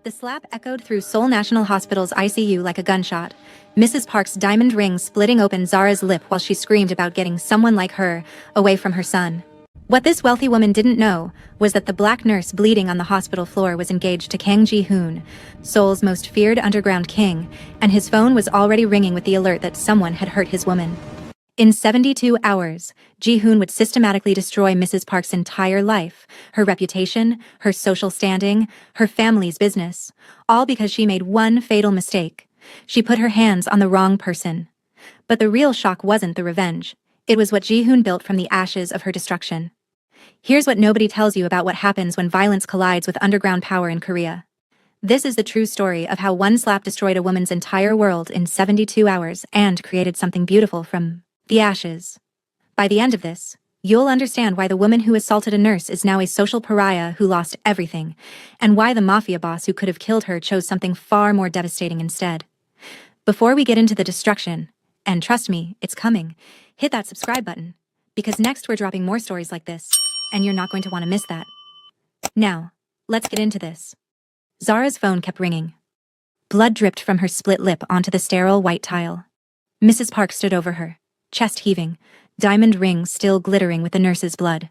The slap echoed through Seoul National Hospital's ICU like a gunshot. Mrs. Park's diamond ring splitting open Zara's lip while she screamed about getting someone like her away from her son. What this wealthy woman didn't know was that the black nurse bleeding on the hospital floor was engaged to Kang Ji-hoon, Seoul's most feared underground king, and his phone was already ringing with the alert that someone had hurt his woman. In 72 hours, Ji-hoon would systematically destroy Mrs. Park's entire life, her reputation, her social standing, her family's business, all because she made one fatal mistake. She put her hands on the wrong person. But the real shock wasn't the revenge. It was what Ji-hoon built from the ashes of her destruction. Here's what nobody tells you about what happens when violence collides with underground power in Korea. This is the true story of how one slap destroyed a woman's entire world in 72 hours and created something beautiful from the ashes. By the end of this, you'll understand why the woman who assaulted a nurse is now a social pariah who lost everything, and why the mafia boss who could have killed her chose something far more devastating instead. Before we get into the destruction, and trust me, it's coming, hit that subscribe button, because next we're dropping more stories like this, and you're not going to want to miss that. Now, let's get into this. Zara's phone kept ringing. Blood dripped from her split lip onto the sterile white tile. Mrs. Park stood over her, chest heaving, diamond rings still glittering with the nurse's blood.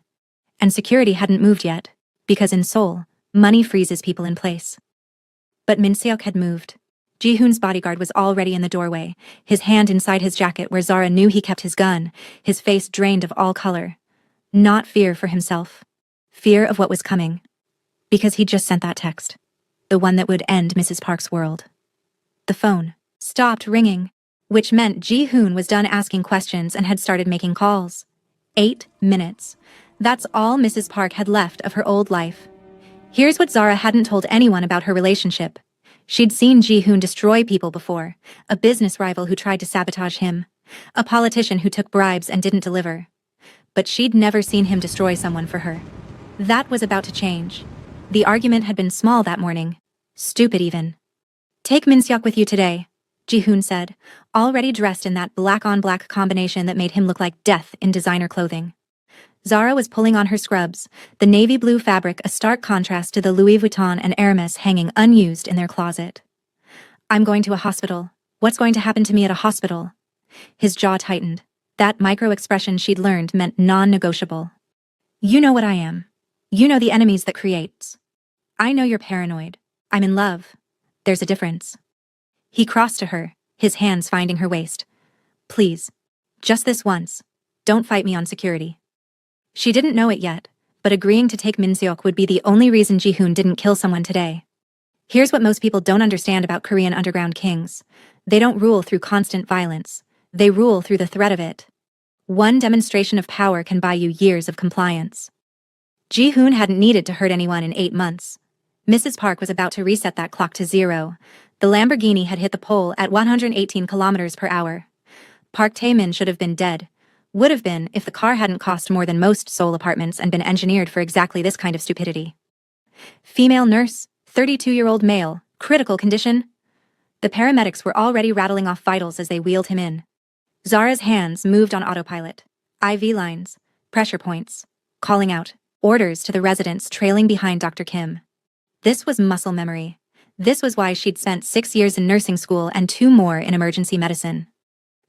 And security hadn't moved yet, because in Seoul, money freezes people in place. But Min Seok had moved. Ji-hoon's bodyguard was already in the doorway, his hand inside his jacket where Zara knew he kept his gun, his face drained of all color. Not fear for himself. Fear of what was coming. Because he'd just sent that text. The one that would end Mrs. Park's world. The phone stopped ringing, which meant Ji-hoon was done asking questions and had started making calls. 8 minutes. That's all Mrs. Park had left of her old life. Here's what Zara hadn't told anyone about her relationship. She'd seen Ji-hoon destroy people before, a business rival who tried to sabotage him, a politician who took bribes and didn't deliver. But she'd never seen him destroy someone for her. That was about to change. The argument had been small that morning. Stupid even. Take Min Seok with you today, Ji-hoon said, already dressed in that black-on-black combination that made him look like death in designer clothing. Zara was pulling on her scrubs, the navy blue fabric a stark contrast to the Louis Vuitton and Hermes hanging unused in their closet. I'm going to a hospital. What's going to happen to me at a hospital? His jaw tightened. That micro-expression she'd learned meant non-negotiable. You know what I am. You know the enemies that creates. I know you're paranoid. I'm in love. There's a difference. He crossed to her, his hands finding her waist. Please. Just this once. Don't fight me on security. She didn't know it yet, but agreeing to take Min Seok would be the only reason Ji-hoon didn't kill someone today. Here's what most people don't understand about Korean underground kings. They don't rule through constant violence. They rule through the threat of it. One demonstration of power can buy you years of compliance. Ji-hoon hadn't needed to hurt anyone in 8 months. Mrs. Park was about to reset that clock to 0. The Lamborghini had hit the pole at 118 kilometers per hour. Park Tae-min should have been dead. Would have been if the car hadn't cost more than most Seoul apartments and been engineered for exactly this kind of stupidity. Female nurse, 32-year-old male, critical condition. The paramedics were already rattling off vitals as they wheeled him in. Zara's hands moved on autopilot. IV lines, pressure points, calling out, orders to the residents trailing behind Dr. Kim. This was muscle memory. This was why she'd spent 6 years in nursing school and 2 more in emergency medicine.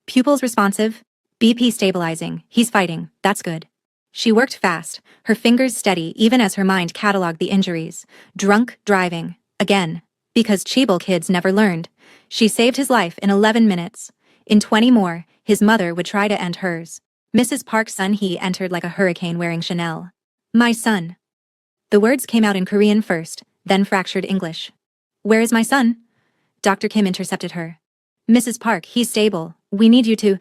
Pupils responsive, BP stabilizing, he's fighting, that's good. She worked fast, her fingers steady even as her mind cataloged the injuries. Drunk driving, again, because Cheeble kids never learned. She saved his life in 11 minutes. In 20 more, his mother would try to end hers. Mrs. Park's son he entered like a hurricane wearing Chanel. My son. The words came out in Korean first, then fractured English. Where is my son? Dr. Kim intercepted her. Mrs. Park, he's stable. We need you to...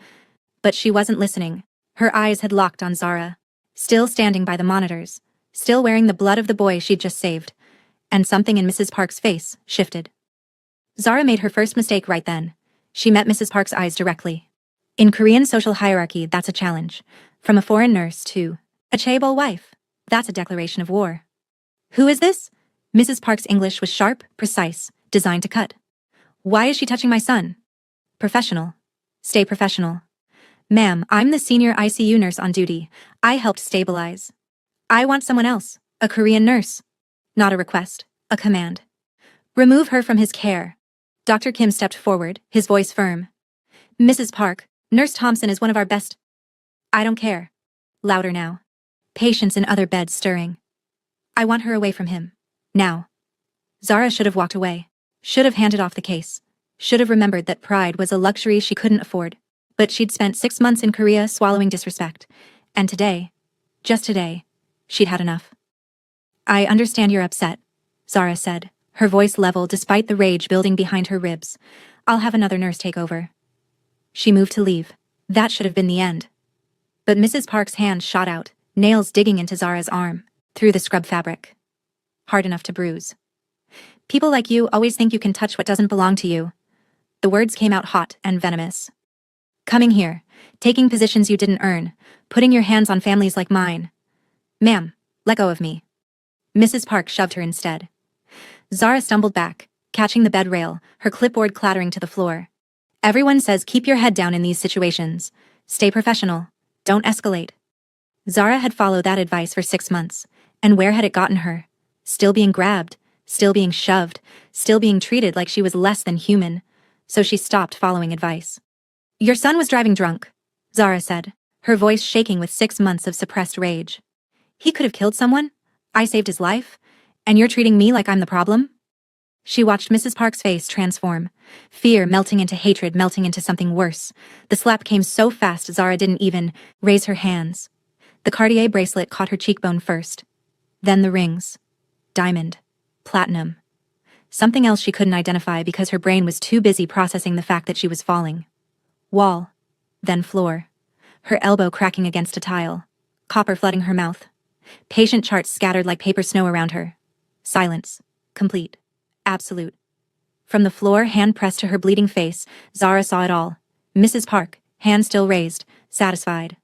But she wasn't listening. Her eyes had locked on Zara. Still standing by the monitors. Still wearing the blood of the boy she'd just saved. And something in Mrs. Park's face shifted. Zara made her first mistake right then. She met Mrs. Park's eyes directly. In Korean social hierarchy, that's a challenge. From a foreign nurse to a chaebol wife. That's a declaration of war. Who is this? Mrs. Park's English was sharp, precise, designed to cut. Why is she touching my son? Professional. Stay professional. Ma'am, I'm the senior ICU nurse on duty. I helped stabilize. I want someone else, a Korean nurse. Not a request, a command. Remove her from his care. Dr. Kim stepped forward, his voice firm. Mrs. Park, Nurse Thompson is one of our best. I don't care. Louder now. Patients in other beds stirring. I want her away from him. Now. Zara should have walked away. Should have handed off the case. Should have remembered that pride was a luxury she couldn't afford. But she'd spent 6 months in Korea swallowing disrespect. And today, just today, she'd had enough. I understand you're upset, Zara said, her voice level despite the rage building behind her ribs. I'll have another nurse take over. She moved to leave. That should have been the end. But Mrs. Park's hand shot out, nails digging into Zara's arm, through the scrub fabric. Hard enough to bruise. People like you always think you can touch what doesn't belong to you. The words came out hot and venomous. Coming here, taking positions you didn't earn, putting your hands on families like mine. Ma'am, let go of me. Mrs. Park shoved her instead. Zara stumbled back, catching the bed rail, her clipboard clattering to the floor. Everyone says keep your head down in these situations. Stay professional. Don't escalate. Zara had followed that advice for 6 months. And where had it gotten her? Still being grabbed, still being shoved, still being treated like she was less than human. So she stopped following advice. Your son was driving drunk, Zara said, her voice shaking with 6 months of suppressed rage. He could have killed someone? I saved his life? And you're treating me like I'm the problem? She watched Mrs. Park's face transform, fear melting into hatred, melting into something worse. The slap came so fast Zara didn't even raise her hands. The Cartier bracelet caught her cheekbone first. Then the rings. Diamond. Platinum. Something else she couldn't identify because her brain was too busy processing the fact that she was falling. Wall. Then floor. Her elbow cracking against a tile. Copper flooding her mouth. Patient charts scattered like paper snow around her. Silence. Complete. Absolute. From the floor, hand pressed to her bleeding face, Zara saw it all. Mrs. Park, hand still raised, satisfied.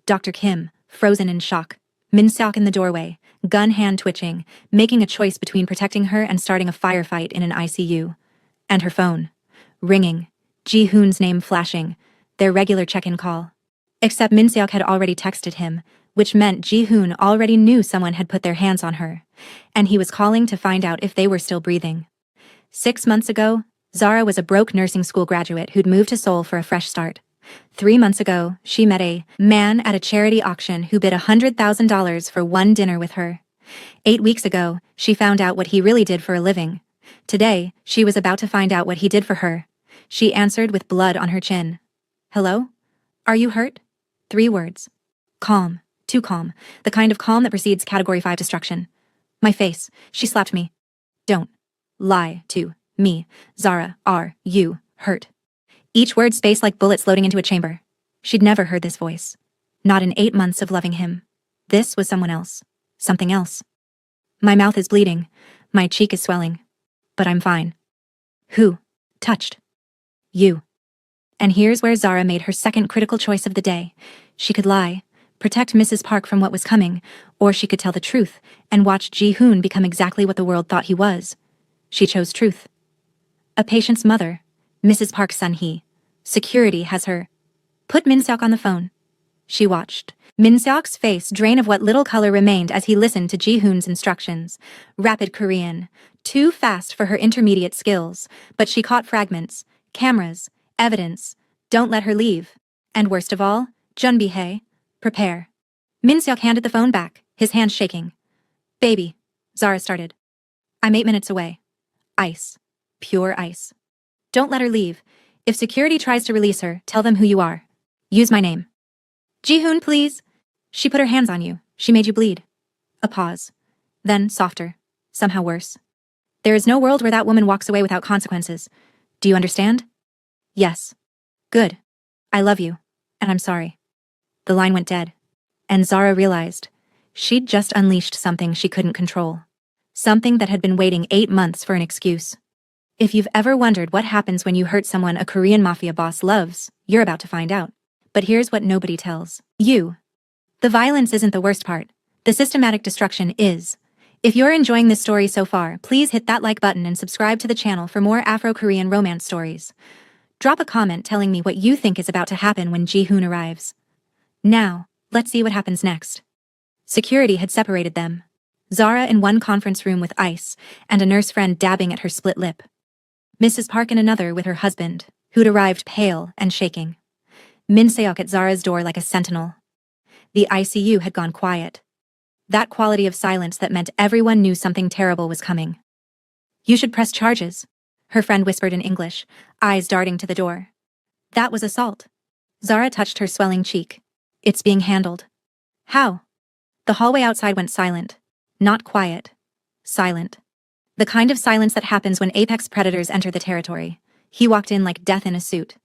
Dr. Kim, frozen in shock. Min Seok in the doorway, gun hand twitching, making a choice between protecting her and starting a firefight in an ICU. And her phone. Ringing. Ji-hoon's name flashing. Their regular check-in call. Except Min Seok had already texted him, which meant Ji-hoon already knew someone had put their hands on her. And he was calling to find out if they were still breathing. 6 months ago, Zara was a broke nursing school graduate who'd moved to Seoul for a fresh start. 3 months ago, she met a man at a charity auction who bid $100,000 for one dinner with her. 8 weeks ago, she found out what he really did for a living. Today, she was about to find out what he did for her. She answered with blood on her chin. Hello? Are you hurt? 3 words. Calm. Too calm. The kind of calm that precedes Category 5 destruction. My face. She slapped me. Don't lie to me. Zara, are you hurt? Each word spaced like bullets loading into a chamber. She'd never heard this voice. Not in 8 months of loving him. This was someone else. Something else. My mouth is bleeding. My cheek is swelling. But I'm fine. Who touched? You. And here's where Zara made her second critical choice of the day. She could lie, protect Mrs. Park from what was coming, or she could tell the truth and watch Ji-hoon become exactly what the world thought he was. She chose truth. A patient's mother, Mrs. Park's son he. Security has her. Put Min Seok on the phone. She watched. Min Seok's face drain of what little color remained as he listened to Ji-hoon's instructions. Rapid Korean. Too fast for her intermediate skills, but she caught fragments. Cameras. Evidence. Don't let her leave. And worst of all, Junbi-hae. Prepare. Min Seok handed the phone back, his hand shaking. Baby. Zara started. I'm 8 minutes away. Ice. Pure ice. Don't let her leave. If security tries to release her, tell them who you are. Use my name. Ji-hoon, please. She put her hands on you. She made you bleed. A pause. Then, softer. Somehow worse. There is no world where that woman walks away without consequences. Do you understand? Yes. Good. I love you. And I'm sorry. The line went dead. And Zara realized she'd just unleashed something she couldn't control. Something that had been waiting 8 months for an excuse. If you've ever wondered what happens when you hurt someone a Korean mafia boss loves, you're about to find out. But here's what nobody tells you. The violence isn't the worst part. The systematic destruction is. If you're enjoying this story so far, please hit that like button and subscribe to the channel for more Afro-Korean romance stories. Drop a comment telling me what you think is about to happen when Ji-hoon arrives. Now, let's see what happens next. Security had separated them. Zara in one conference room with ice, and a nurse friend dabbing at her split lip. Mrs. Park in another with her husband, who'd arrived pale and shaking. Min Seok at Zara's door like a sentinel. The ICU had gone quiet. That quality of silence that meant everyone knew something terrible was coming. "You should press charges," her friend whispered in English, eyes darting to the door. "That was assault." Zara touched her swelling cheek. "It's being handled." "How?" The hallway outside went silent. Not quiet. Silent. The kind of silence that happens when apex predators enter the territory. He walked in like death in a suit.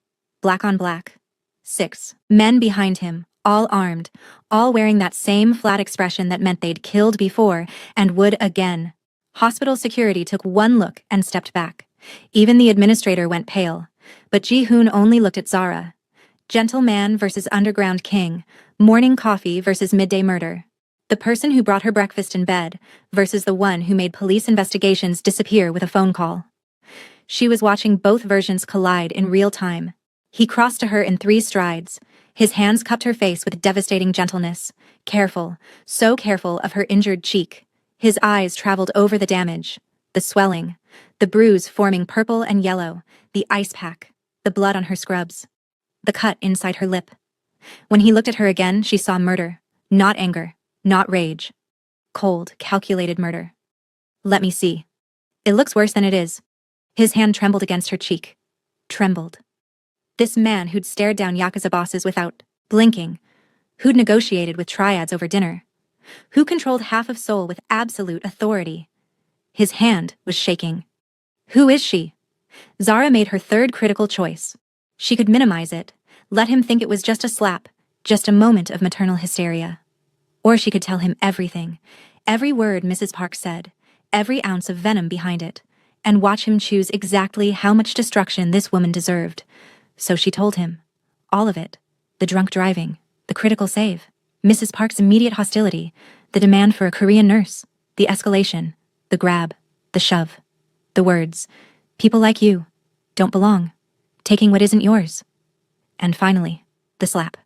Black on black. 6 men behind him, all armed, all wearing that same flat expression that meant they'd killed before and would again. Hospital security took one look and stepped back. Even the administrator went pale. But Ji-hoon only looked at Zara. Gentleman versus underground king. Morning coffee versus midday murder. The person who brought her breakfast in bed versus the one who made police investigations disappear with a phone call. She was watching both versions collide in real time. He crossed to her in 3 strides. His hands cupped her face with devastating gentleness. Careful, so careful of her injured cheek. His eyes traveled over the damage. The swelling. The bruise forming purple and yellow. The ice pack. The blood on her scrubs. The cut inside her lip. When he looked at her again, she saw murder. Not anger. Not rage. Cold, calculated murder. "Let me see." "It looks worse than it is." His hand trembled against her cheek. Trembled. This man who'd stared down Yakuza bosses without blinking, who'd negotiated with triads over dinner, who controlled half of Seoul with absolute authority. His hand was shaking. Who is she? Zara made her third critical choice. She could minimize it, let him think it was just a slap, just a moment of maternal hysteria. Or she could tell him everything, every word Mrs. Park said, every ounce of venom behind it, and watch him choose exactly how much destruction this woman deserved. So she told him. All of it. The drunk driving, the critical save, Mrs. Park's immediate hostility, the demand for a Korean nurse, the escalation, the grab, the shove, the words, "People like you don't belong," taking what isn't yours. And finally, the slap.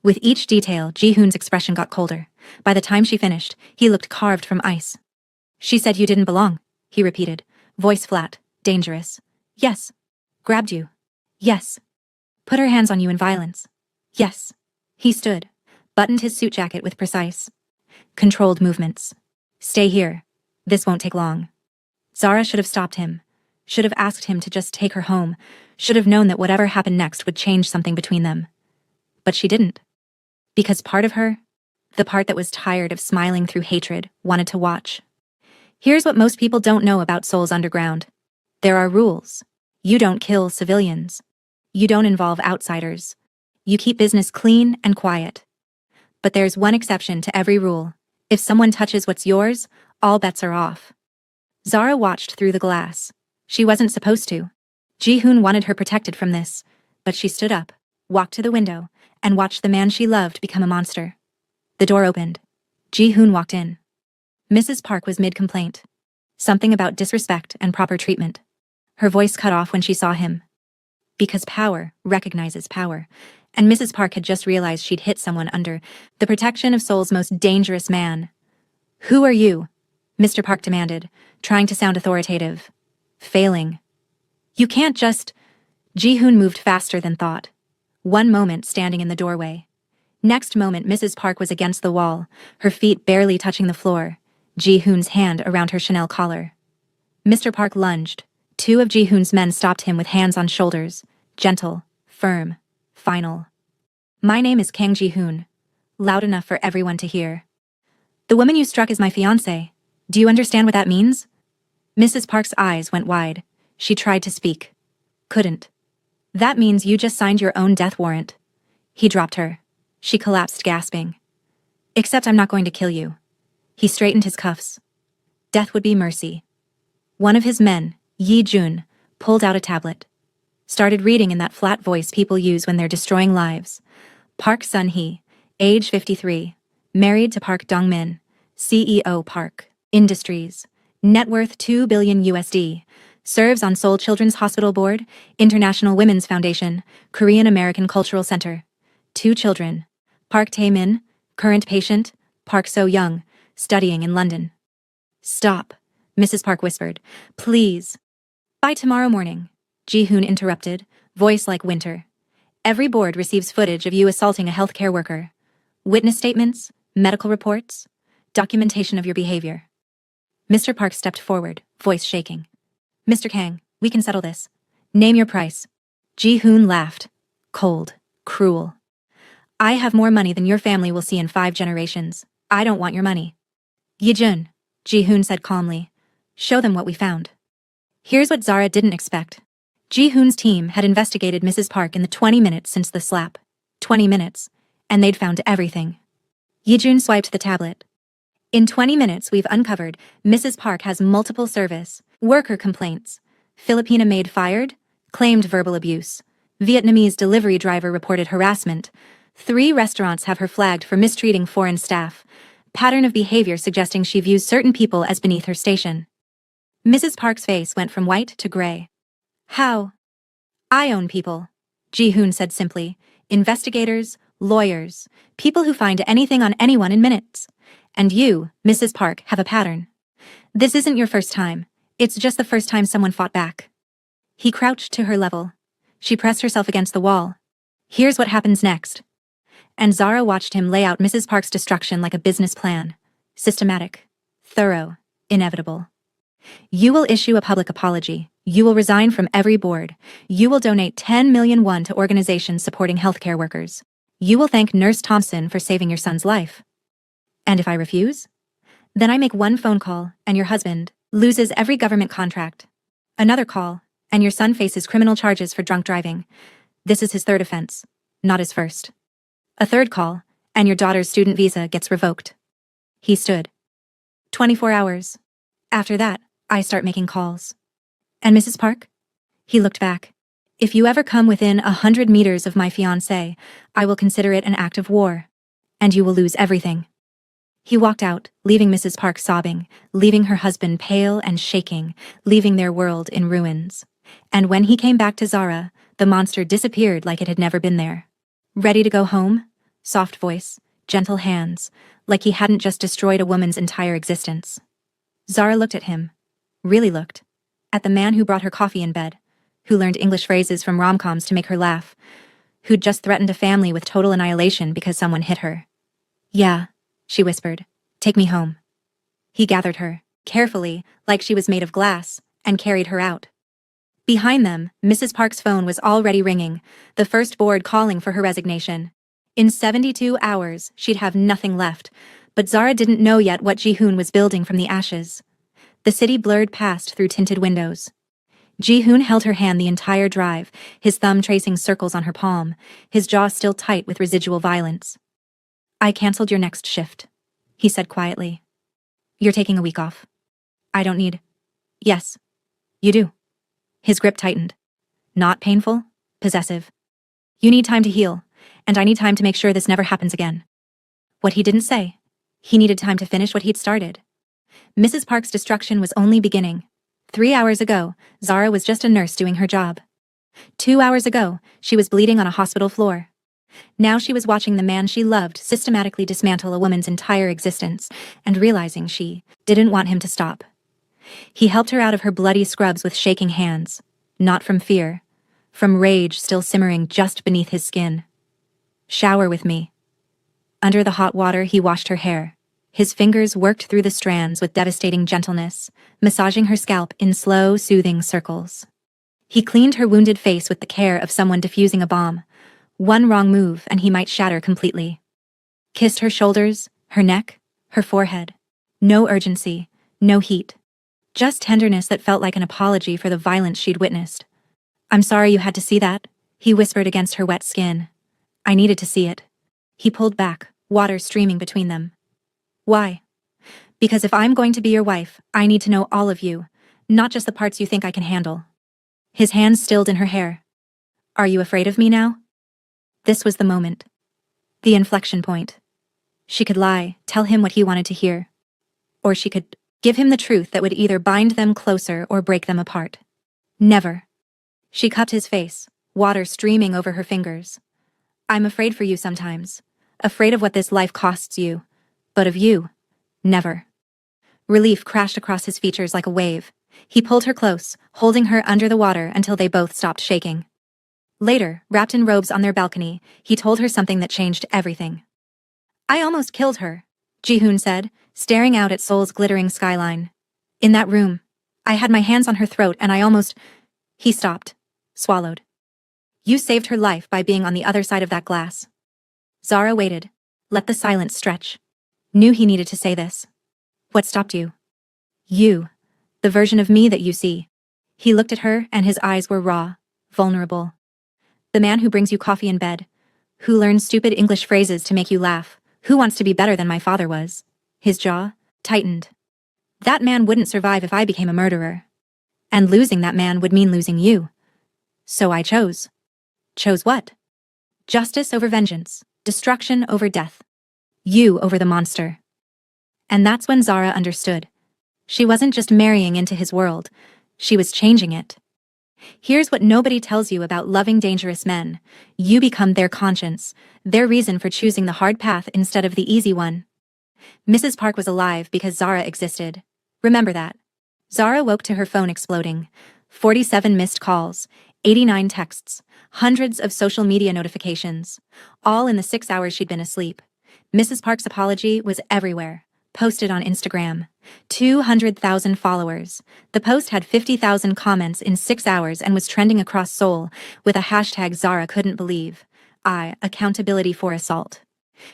With each detail, Ji-hoon's expression got colder. By the time she finished, he looked carved from ice. "She said you didn't belong," he repeated, voice flat, dangerous. "Yes." "Grabbed you." "Yes." "Put her hands on you in violence." "Yes." He stood, buttoned his suit jacket with precise, controlled movements. "Stay here. This won't take long." Zara should have stopped him, should have asked him to just take her home, should have known that whatever happened next would change something between them. But she didn't. Because part of her, the part that was tired of smiling through hatred, wanted to watch. Here's what most people don't know about Seoul's underground. There are rules. You don't kill civilians. You don't involve outsiders. You keep business clean and quiet. But there's one exception to every rule. If someone touches what's yours, all bets are off. Zara watched through the glass. She wasn't supposed to. Ji-hoon wanted her protected from this, but she stood up, walked to the window, and watched the man she loved become a monster. The door opened. Ji-hoon walked in. Mrs. Park was mid-complaint. Something about disrespect and proper treatment. Her voice cut off when she saw him. Because power recognizes power, and Mrs. Park had just realized she'd hit someone under the protection of Seoul's most dangerous man. "Who are you?" Mr. Park demanded, trying to sound authoritative. Failing. "You can't just..." Ji-hoon moved faster than thought. One moment standing in the doorway. Next moment Mrs. Park was against the wall, her feet barely touching the floor, Ji-hoon's hand around her Chanel collar. Mr. Park lunged. 2 of Ji-hoon's men stopped him with hands on shoulders, gentle, firm, final. "My name is Kang Ji-hoon." Loud enough for everyone to hear. "The woman you struck is my fiancé. Do you understand what that means?" Mrs. Park's eyes went wide. She tried to speak. Couldn't. "That means you just signed your own death warrant." He dropped her. She collapsed, gasping. "Except I'm not going to kill you." He straightened his cuffs. Death would be mercy. One of his men, Yi-jun, pulled out a tablet. Started reading in that flat voice people use when they're destroying lives. Park Sun-hee, age 53, married to Park Dong-min, CEO Park Industries, net worth $2 billion USD, serves on Seoul Children's Hospital Board, International Women's Foundation, Korean American Cultural Center. 2 children. Park Tae-min, current patient, Park So-young, studying in London. Stop, Mrs. Park whispered. Please. By tomorrow morning, Ji-hoon interrupted, voice like winter. Every board receives footage of you assaulting a healthcare worker. Witness statements, medical reports, documentation of your behavior. Mr. Park stepped forward, voice shaking. Mr. Kang, we can settle this. Name your price. Ji-hoon laughed. Cold, cruel. I have more money than your family will see in 5 generations. I don't want your money. Ye-jun, Ji-hoon said calmly. Show them what we found. Here's what Zara didn't expect. Ji-hoon's team had investigated Mrs. Park in the 20 minutes since the slap. 20 minutes. And they'd found everything. Ye-jun swiped the tablet. In 20 minutes we've uncovered Mrs. Park has multiple service, worker complaints. Filipina maid fired, claimed verbal abuse. Vietnamese delivery driver reported harassment. 3 restaurants have her flagged for mistreating foreign staff. Pattern of behavior suggesting she views certain people as beneath her station. Mrs. Park's face went from white to gray. How? I own people, Ji-hoon said simply. Investigators, lawyers, people who find anything on anyone in minutes. And you, Mrs. Park, have a pattern. This isn't your first time. It's just the first time someone fought back. He crouched to her level. She pressed herself against the wall. Here's what happens next. And Zara watched him lay out Mrs. Park's destruction like a business plan. Systematic, thorough, inevitable. You will issue a public apology. You will resign from every board. You will donate 10 million won to organizations supporting healthcare workers. You will thank Nurse Thompson for saving your son's life. And if I refuse? Then I make one phone call, and your husband loses every government contract. Another call, and your son faces criminal charges for drunk driving. This is his 3rd offense, not his 1st. A 3rd call, and your daughter's student visa gets revoked. He stood. 24 hours. After that, I start making calls. And Mrs. Park? He looked back. If you ever come within 100 meters of my fiancé, I will consider it an act of war. And you will lose everything. He walked out, leaving Mrs. Park sobbing, leaving her husband pale and shaking, leaving their world in ruins. And when he came back to Zara, the monster disappeared like it had never been there. Ready to go home? Soft voice, gentle hands, like he hadn't just destroyed a woman's entire existence. Zara looked at him. Really looked. At the man who brought her coffee in bed, who learned English phrases from rom-coms to make her laugh, who'd just threatened a family with total annihilation because someone hit her. Yeah, she whispered. Take me home. He gathered her, carefully, like she was made of glass, and carried her out. Behind them, Mrs. Park's phone was already ringing, the first board calling for her resignation. In 72 hours, she'd have nothing left, but Zara didn't know yet what Ji-hoon was building from the ashes. The city blurred past through tinted windows. Ji-hoon held her hand the entire drive, his thumb tracing circles on her palm, his jaw still tight with residual violence. I canceled your next shift, he said quietly. You're taking a week off. I don't need. Yes, you do. His grip tightened. Not painful, possessive. You need time to heal, and I need time to make sure this never happens again. What he didn't say. He needed time to finish what he'd started. Mrs. Park's destruction was only beginning. 3 hours ago, Zara was just a nurse doing her job. 2 hours ago, she was bleeding on a hospital floor. Now she was watching the man she loved systematically dismantle a woman's entire existence, and realizing she didn't want him to stop. He helped her out of her bloody scrubs with shaking hands, not from fear, from rage still simmering just beneath his skin. Shower with me. Under the hot water, he washed her hair. His fingers worked through the strands with devastating gentleness, massaging her scalp in slow, soothing circles. He cleaned her wounded face with the care of someone defusing a bomb. One wrong move and he might shatter completely. Kissed her shoulders, her neck, her forehead. No urgency, no heat. Just tenderness that felt like an apology for the violence she'd witnessed. I'm sorry you had to see that, he whispered against her wet skin. I needed to see it. He pulled back, water streaming between them. Why? Because if I'm going to be your wife, I need to know all of you, not just the parts you think I can handle. His hands stilled in her hair. Are you afraid of me now? This was the moment. The inflection point. She could lie, tell him what he wanted to hear. Or she could give him the truth that would either bind them closer or break them apart. Never. She cupped his face, water streaming over her fingers. I'm afraid for you sometimes. Afraid of what this life costs you. But of you. Never. Relief crashed across his features like a wave. He pulled her close, holding her under the water until they both stopped shaking. Later, wrapped in robes on their balcony, he told her something that changed everything. I almost killed her, Ji-hoon said, staring out at Seoul's glittering skyline. In that room, I had my hands on her throat and I almost... He stopped, swallowed. You saved her life by being on the other side of that glass. Zara waited, let the silence stretch. Knew he needed to say this. What stopped you? You. The version of me that you see. He looked at her and his eyes were raw, vulnerable. The man who brings you coffee in bed. Who learns stupid English phrases to make you laugh. Who wants to be better than my father was. His jaw tightened. That man wouldn't survive if I became a murderer. And losing that man would mean losing you. So I chose. Chose what? Justice over vengeance. Destruction over death. You over the monster. And that's when Zara understood. She wasn't just marrying into his world. She was changing it. Here's what nobody tells you about loving dangerous men. You become their conscience, their reason for choosing the hard path instead of the easy one. Mrs. Park was alive because Zara existed. Remember that. Zara woke to her phone exploding. 47 missed calls, 89 texts, hundreds of social media notifications, all in the 6 hours she'd been asleep. Mrs. Park's apology was everywhere. Posted on Instagram. 200,000 followers. The post had 50,000 comments in 6 hours and was trending across Seoul with a hashtag Zara couldn't believe. Accountability for assault.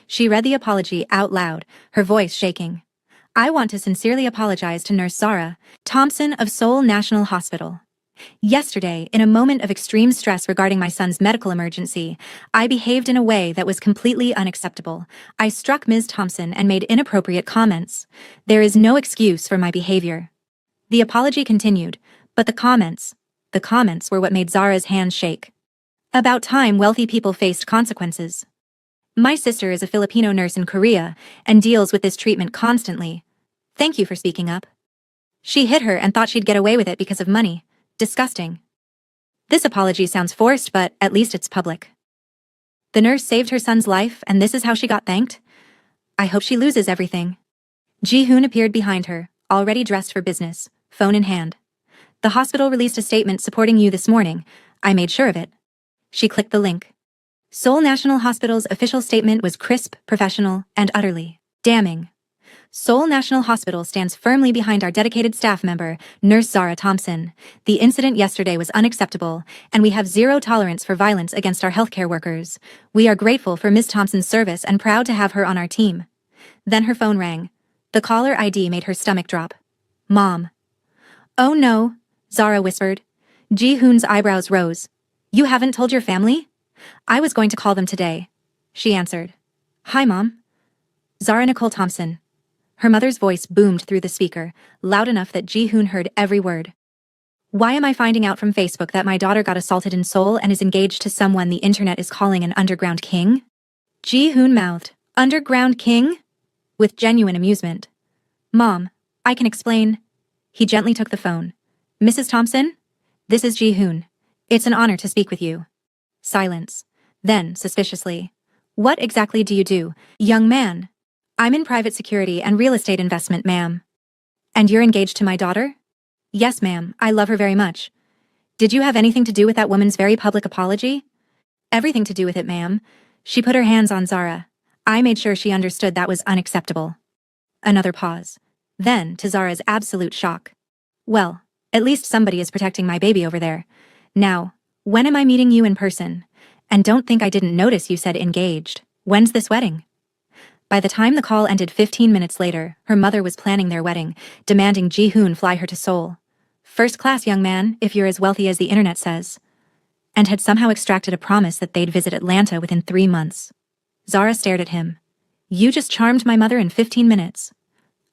She read the apology out loud, her voice shaking. I want to sincerely apologize to Nurse Zara Thompson of Seoul National Hospital. Yesterday, in a moment of extreme stress regarding my son's medical emergency, I behaved in a way that was completely unacceptable. I struck Ms. Thompson and made inappropriate comments. There is no excuse for my behavior. The apology continued, but the comments were what made Zara's hands shake. About time wealthy people faced consequences. My sister is a Filipino nurse in Korea and deals with this treatment constantly. Thank you for speaking up. She hit her and thought she'd get away with it because of money. Disgusting. This apology sounds forced, but at least it's public. The nurse saved her son's life, and this is how she got thanked? I hope she loses everything. Ji-hoon appeared behind her, already dressed for business, phone in hand. The hospital released a statement supporting you this morning. I made sure of it. She clicked the link. Seoul National Hospital's official statement was crisp, professional, and utterly damning. Seoul National Hospital stands firmly behind our dedicated staff member, Nurse Zara Thompson. The incident yesterday was unacceptable, and we have zero tolerance for violence against our healthcare workers. We are grateful for Ms. Thompson's service and proud to have her on our team. Then her phone rang. The caller ID made her stomach drop. Mom. Oh no, Zara whispered. Ji-hoon's eyebrows rose. You haven't told your family? I was going to call them today. She answered. Hi, Mom. Zara Nicole Thompson. Her mother's voice boomed through the speaker, loud enough that Ji-hoon heard every word. Why am I finding out from Facebook that my daughter got assaulted in Seoul and is engaged to someone the internet is calling an underground king? Ji-hoon mouthed, Underground king? With genuine amusement. Mom, I can explain. He gently took the phone. Mrs. Thompson? This is Ji-hoon. It's an honor to speak with you. Silence. Then, suspiciously. What exactly do you do, young man? I'm in private security and real estate investment, ma'am. And you're engaged to my daughter? Yes, ma'am, I love her very much. Did you have anything to do with that woman's very public apology? Everything to do with it, ma'am. She put her hands on Zara. I made sure she understood that was unacceptable. Another pause. Then, to Zara's absolute shock. Well, at least somebody is protecting my baby over there. Now, when am I meeting you in person? And don't think I didn't notice you said engaged. When's this wedding? By the time the call ended 15 minutes later, her mother was planning their wedding, demanding Ji-hoon fly her to Seoul. First class, young man, if you're as wealthy as the internet says. And had somehow extracted a promise that they'd visit Atlanta within 3 months. Zara stared at him. You just charmed my mother in 15 minutes.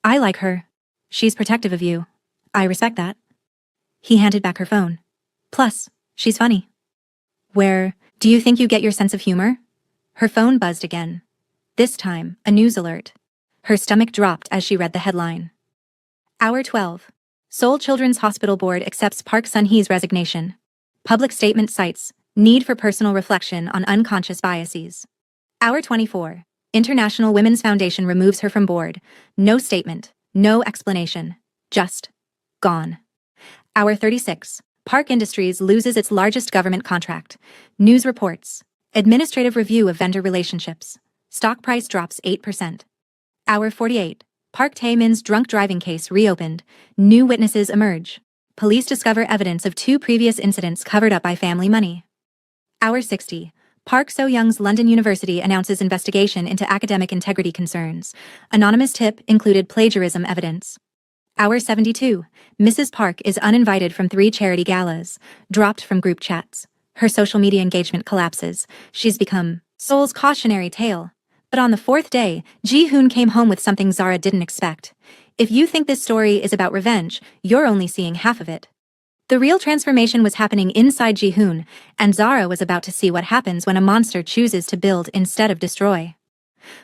I like her. She's protective of you. I respect that. He handed back her phone. Plus, she's funny. Where do you think you get your sense of humor? Her phone buzzed again. This time, a news alert. Her stomach dropped as she read the headline. Hour 12. Seoul Children's Hospital Board accepts Park Sun-hee's resignation. Public statement cites need for personal reflection on unconscious biases. Hour 24. International Women's Foundation removes her from board. No statement, no explanation. Just gone. Hour 36. Park Industries loses its largest government contract. News reports. Administrative review of vendor relationships. Stock price drops 8%. Hour 48. Park Tae-min's drunk driving case reopened. New witnesses emerge. Police discover evidence of 2 previous incidents covered up by family money. Hour 60. Park So-young's London University announces investigation into academic integrity concerns. Anonymous tip included plagiarism evidence. Hour 72. Mrs. Park is uninvited from 3 charity galas, dropped from group chats. Her social media engagement collapses. She's become Seoul's cautionary tale. But on the 4th day, Ji-hoon came home with something Zara didn't expect. If you think this story is about revenge, you're only seeing half of it. The real transformation was happening inside Ji-hoon, and Zara was about to see what happens when a monster chooses to build instead of destroy.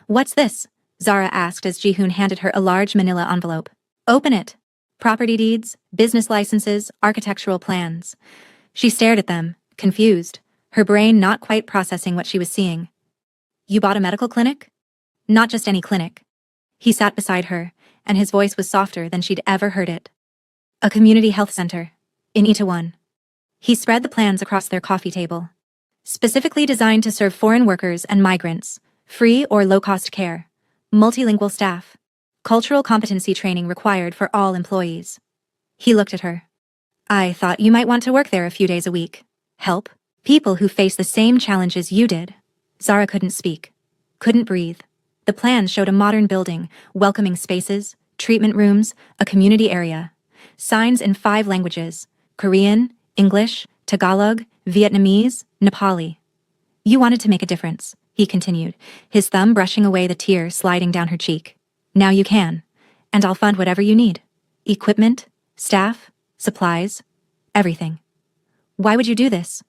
"What's this?" Zara asked as Ji-hoon handed her a large manila envelope. "Open it." Property deeds, business licenses, architectural plans. She stared at them, confused, her brain not quite processing what she was seeing. "You bought a medical clinic?" "Not just any clinic." He sat beside her, and his voice was softer than she'd ever heard it. "A community health center. In Itaewon." He spread the plans across their coffee table. Specifically designed to serve foreign workers and migrants, free or low-cost care, multilingual staff, cultural competency training required for all employees. He looked at her. "I thought you might want to work there a few days a week. Help people who face the same challenges you did." Zara couldn't speak, couldn't breathe. The plans showed a modern building, welcoming spaces, treatment rooms, a community area. Signs in 5 languages: Korean, English, Tagalog, Vietnamese, Nepali. "You wanted to make a difference," he continued, his thumb brushing away the tear sliding down her cheek. "Now you can. And I'll fund whatever you need. Equipment, staff, supplies, everything." "Why would you do this?"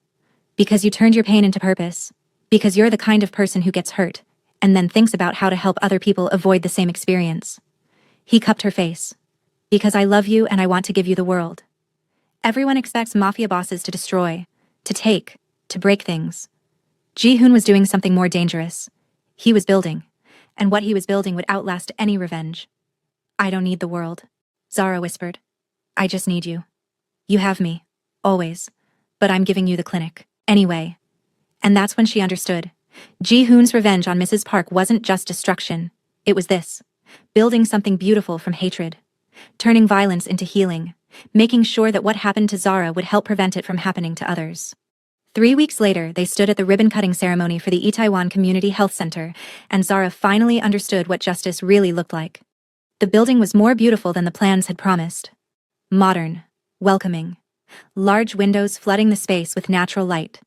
"Because you turned your pain into purpose. Because you're the kind of person who gets hurt, and then thinks about how to help other people avoid the same experience." He cupped her face. "Because I love you and I want to give you the world." Everyone expects mafia bosses to destroy, to take, to break things. Ji-hoon was doing something more dangerous. He was building, and what he was building would outlast any revenge. "I don't need the world," Zara whispered. "I just need you. You have me, always, but I'm giving you the clinic, anyway." And that's when she understood. Ji-hoon's revenge on Mrs. Park wasn't just destruction. It was this: building something beautiful from hatred, turning violence into healing, making sure that what happened to Zara would help prevent it from happening to others. 3 weeks later, they stood at the ribbon-cutting ceremony for the Itaewon Community Health Center, and Zara finally understood what justice really looked like. The building was more beautiful than the plans had promised. Modern, welcoming, large windows flooding the space with natural light.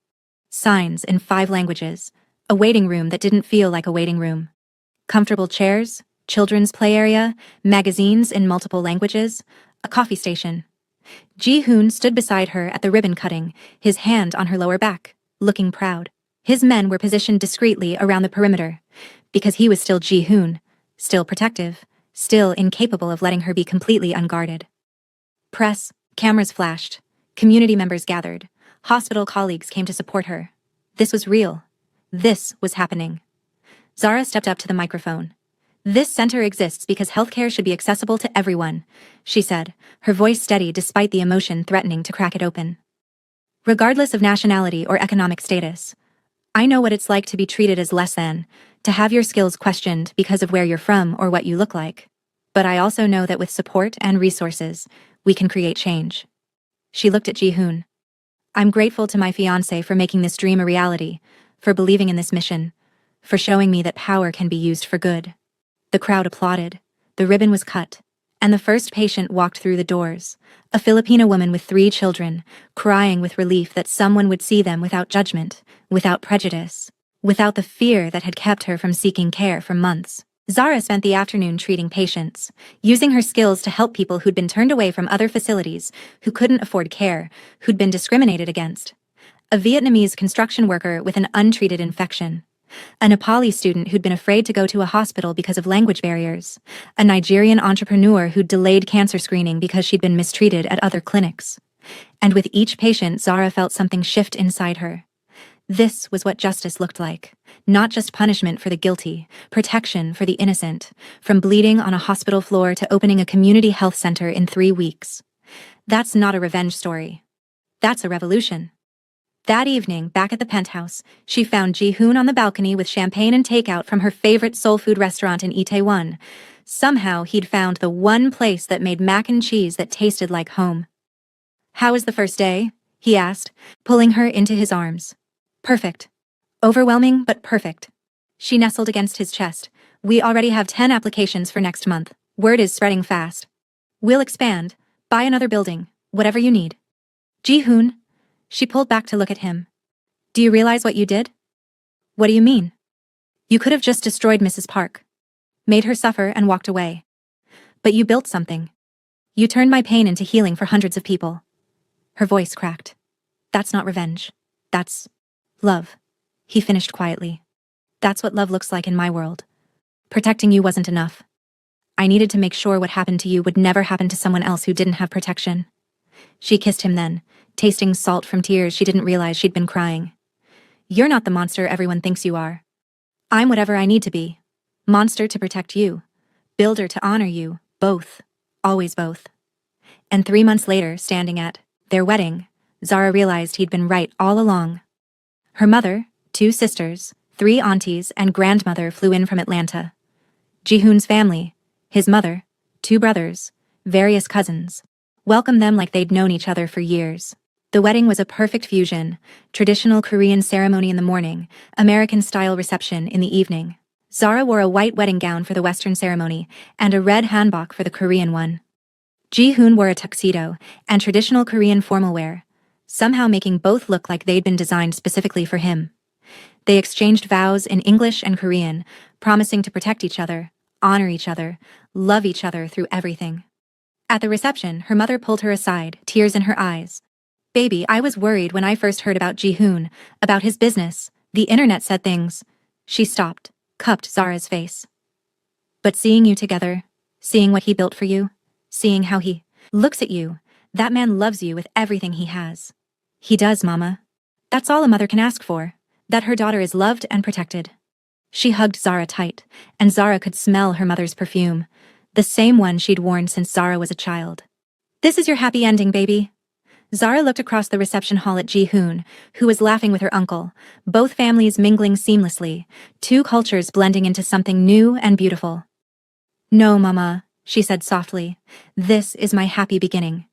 Signs in 5 languages, a waiting room that didn't feel like a waiting room. Comfortable chairs, children's play area, magazines in multiple languages, a coffee station. Ji-hoon stood beside her at the ribbon cutting, his hand on her lower back, looking proud. His men were positioned discreetly around the perimeter, because he was still Ji-hoon, still protective, still incapable of letting her be completely unguarded. Press, cameras flashed, community members gathered, hospital colleagues came to support her. This was real. This was happening. Zara stepped up to the microphone. "This center exists because healthcare should be accessible to everyone," she said, her voice steady despite the emotion threatening to crack it open. "Regardless of nationality or economic status. I know what it's like to be treated as less than, to have your skills questioned because of where you're from or what you look like. But I also know that with support and resources, we can create change." She looked at Ji-hoon. "I'm grateful to my fiancé for making this dream a reality, for believing in this mission, for showing me that power can be used for good." The crowd applauded, the ribbon was cut, and the first patient walked through the doors, a Filipino woman with 3 children, crying with relief that someone would see them without judgment, without prejudice, without the fear that had kept her from seeking care for months. Zara spent the afternoon treating patients, using her skills to help people who'd been turned away from other facilities, who couldn't afford care, who'd been discriminated against. A Vietnamese construction worker with an untreated infection. A Nepali student who'd been afraid to go to a hospital because of language barriers. A Nigerian entrepreneur who'd delayed cancer screening because she'd been mistreated at other clinics. And with each patient, Zara felt something shift inside her. This was what justice looked like. Not just punishment for the guilty, protection for the innocent, from bleeding on a hospital floor to opening a community health center in 3 weeks. That's not a revenge story. That's a revolution. That evening, back at the penthouse, she found Ji-hoon on the balcony with champagne and takeout from her favorite soul food restaurant in Itaewon. Somehow, he'd found the one place that made mac and cheese that tasted like home. "How was the first day?" he asked, pulling her into his arms. "Perfect. Overwhelming, but perfect." She nestled against his chest. "We already have 10 applications for next month. Word is spreading fast. We'll expand, buy another building, whatever you need." "Ji-hoon." She pulled back to look at him. "Do you realize what you did?" "What do you mean?" "You could have just destroyed Mrs. Park. Made her suffer and walked away. But you built something. You turned my pain into healing for hundreds of people." Her voice cracked. "That's not revenge. That's love," he finished quietly. "That's what love looks like in my world. Protecting you wasn't enough. I needed to make sure what happened to you would never happen to someone else who didn't have protection." She kissed him then, tasting salt from tears she didn't realize she'd been crying. "You're not the monster everyone thinks you are. I'm whatever I need to be. Monster to protect you. Builder to honor you. Both. Always both." And 3 months later, standing at their wedding, Zara realized he'd been right all along. Her mother, 2 sisters, 3 aunties, and grandmother flew in from Atlanta. Ji-hoon's family, his mother, 2 brothers, various cousins, welcomed them like they'd known each other for years. The wedding was a perfect fusion: traditional Korean ceremony in the morning, American-style reception in the evening. Zara wore a white wedding gown for the Western ceremony and a red hanbok for the Korean one. Ji-hoon wore a tuxedo and traditional Korean formal wear, somehow making both look like they'd been designed specifically for him. They exchanged vows in English and Korean, promising to protect each other, honor each other, love each other through everything. At the reception, her mother pulled her aside, tears in her eyes. "Baby, I was worried when I first heard about Ji-hoon, about his business. The internet said things." She stopped, cupped Zara's face. "But seeing you together, seeing what he built for you, seeing how he looks at you, that man loves you with everything he has." "He does, Mama. That's all a mother can ask for, that her daughter is loved and protected." She hugged Zara tight, and Zara could smell her mother's perfume, the same one she'd worn since Zara was a child. "This is your happy ending, baby." Zara looked across the reception hall at Ji-hoon, who was laughing with her uncle, both families mingling seamlessly, 2 cultures blending into something new and beautiful. "No, Mama," she said softly. "This is my happy beginning.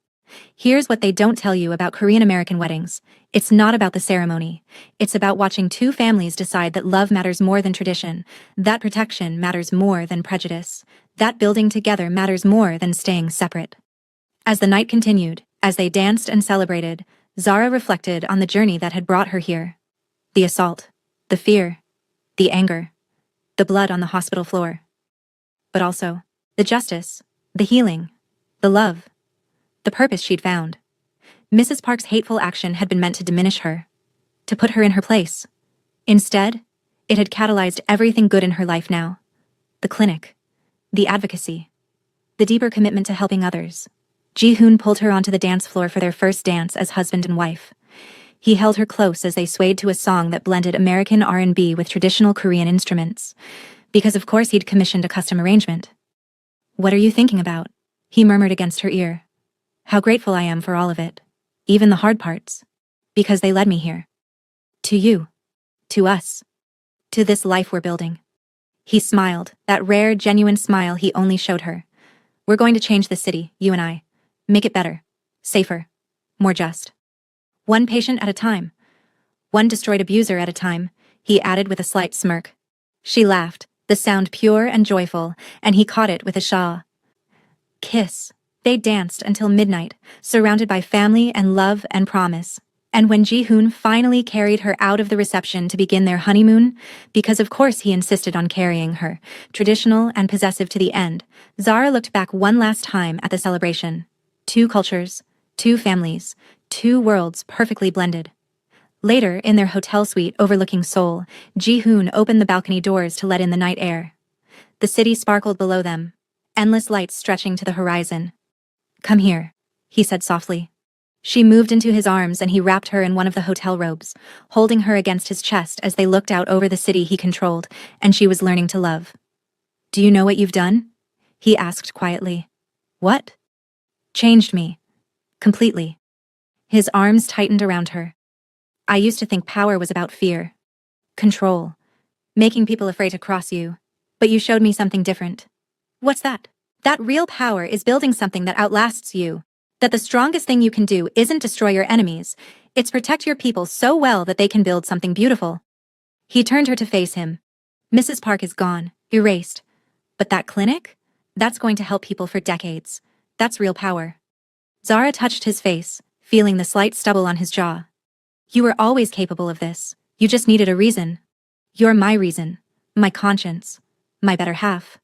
Here's what they don't tell you about Korean-American weddings. It's not about the ceremony. It's about watching 2 families decide that love matters more than tradition, that protection matters more than prejudice, that building together matters more than staying separate." As the night continued, as they danced and celebrated, Zara reflected on the journey that had brought her here. The assault, the fear, the anger, the blood on the hospital floor. But also, the justice, the healing, the love, the purpose she'd found. Mrs. Park's hateful action had been meant to diminish her, to put her in her place. Instead, it had catalyzed everything good in her life now. The clinic, the advocacy, the deeper commitment to helping others. Ji-hoon pulled her onto the dance floor for their first dance as husband and wife. He held her close as they swayed to a song that blended American R&B with traditional Korean instruments. Because of course he'd commissioned a custom arrangement. "What are you thinking about?" he murmured against her ear. "How grateful I am for all of it. Even the hard parts. Because they led me here. To you. To us. To this life we're building." He smiled, that rare, genuine smile he only showed her. "We're going to change the city, you and I. Make it better. Safer. More just. One patient at a time. One destroyed abuser at a time," he added with a slight smirk. She laughed, the sound pure and joyful, and he caught it with a shaw. Kiss. They danced until midnight, surrounded by family and love and promise. And when Ji-hoon finally carried her out of the reception to begin their honeymoon, because of course he insisted on carrying her, traditional and possessive to the end, Zara looked back one last time at the celebration. 2 cultures, 2 families, 2 worlds perfectly blended. Later, in their hotel suite overlooking Seoul, Ji-hoon opened the balcony doors to let in the night air. The city sparkled below them, endless lights stretching to the horizon. "Come here," he said softly. She moved into his arms and he wrapped her in one of the hotel robes, holding her against his chest as they looked out over the city he controlled and she was learning to love. "Do you know what you've done?" he asked quietly. "What?" "Changed me. Completely." His arms tightened around her. "I used to think power was about fear. Control. Making people afraid to cross you. But you showed me something different." "What's that?" "That real power is building something that outlasts you. That the strongest thing you can do isn't destroy your enemies, it's protect your people so well that they can build something beautiful." He turned her to face him. "Mrs. Park is gone, erased. But that clinic? That's going to help people for decades. That's real power." Zara touched his face, feeling the slight stubble on his jaw. "You were always capable of this. You just needed a reason. You're my reason. My conscience. My better half."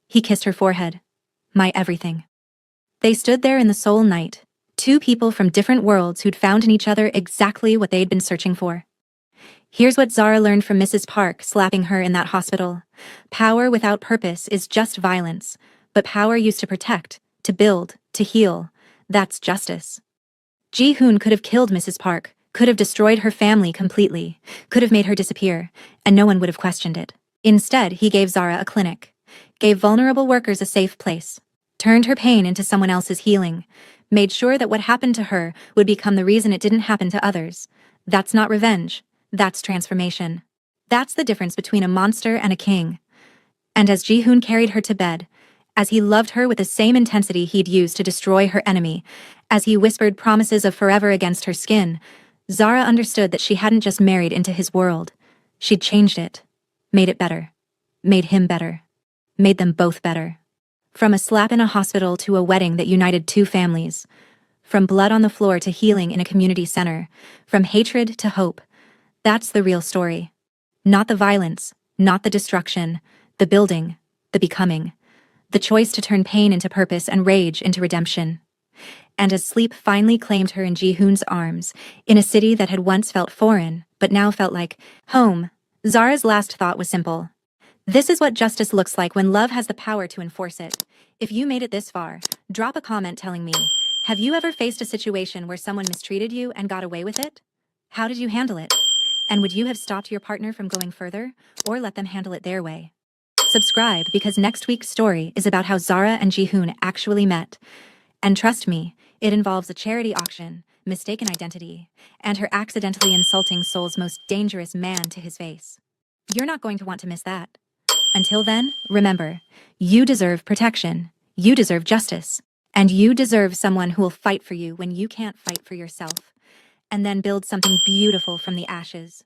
He kissed her forehead. "My everything." They stood there in the Seoul night, two people from different worlds who'd found in each other exactly what they'd been searching for. Here's what Zara learned from Mrs. Park slapping her in that hospital. Power without purpose is just violence, but power used to protect, to build, to heal, that's justice. Ji-hoon could have killed Mrs. Park, could have destroyed her family completely, could have made her disappear, and no one would have questioned it. Instead, he gave Zara a clinic, gave vulnerable workers a safe place, turned her pain into someone else's healing, made sure that what happened to her would become the reason it didn't happen to others. That's not revenge. That's transformation. That's the difference between a monster and a king. And as Ji-hoon carried her to bed, as he loved her with the same intensity he'd used to destroy her enemy, as he whispered promises of forever against her skin, Zara understood that she hadn't just married into his world. She'd changed it. Made it better. Made him better. Made them both better. From a slap in a hospital to a wedding that united two families. From blood on the floor to healing in a community center. From hatred to hope. That's the real story. Not the violence, not the destruction, the building, the becoming. The choice to turn pain into purpose and rage into redemption. And as sleep finally claimed her in Ji-hoon's arms, in a city that had once felt foreign, but now felt like home, Zara's last thought was simple. This is what justice looks like when love has the power to enforce it. If you made it this far, drop a comment telling me, have you ever faced a situation where someone mistreated you and got away with it? How did you handle it? And would you have stopped your partner from going further, or let them handle it their way? Subscribe because next week's story is about how Zara and Ji-hoon actually met. And trust me, it involves a charity auction, mistaken identity, and her accidentally insulting Seoul's most dangerous man to his face. You're not going to want to miss that. Until then, remember, you deserve protection, you deserve justice, and you deserve someone who will fight for you when you can't fight for yourself, and then build something beautiful from the ashes.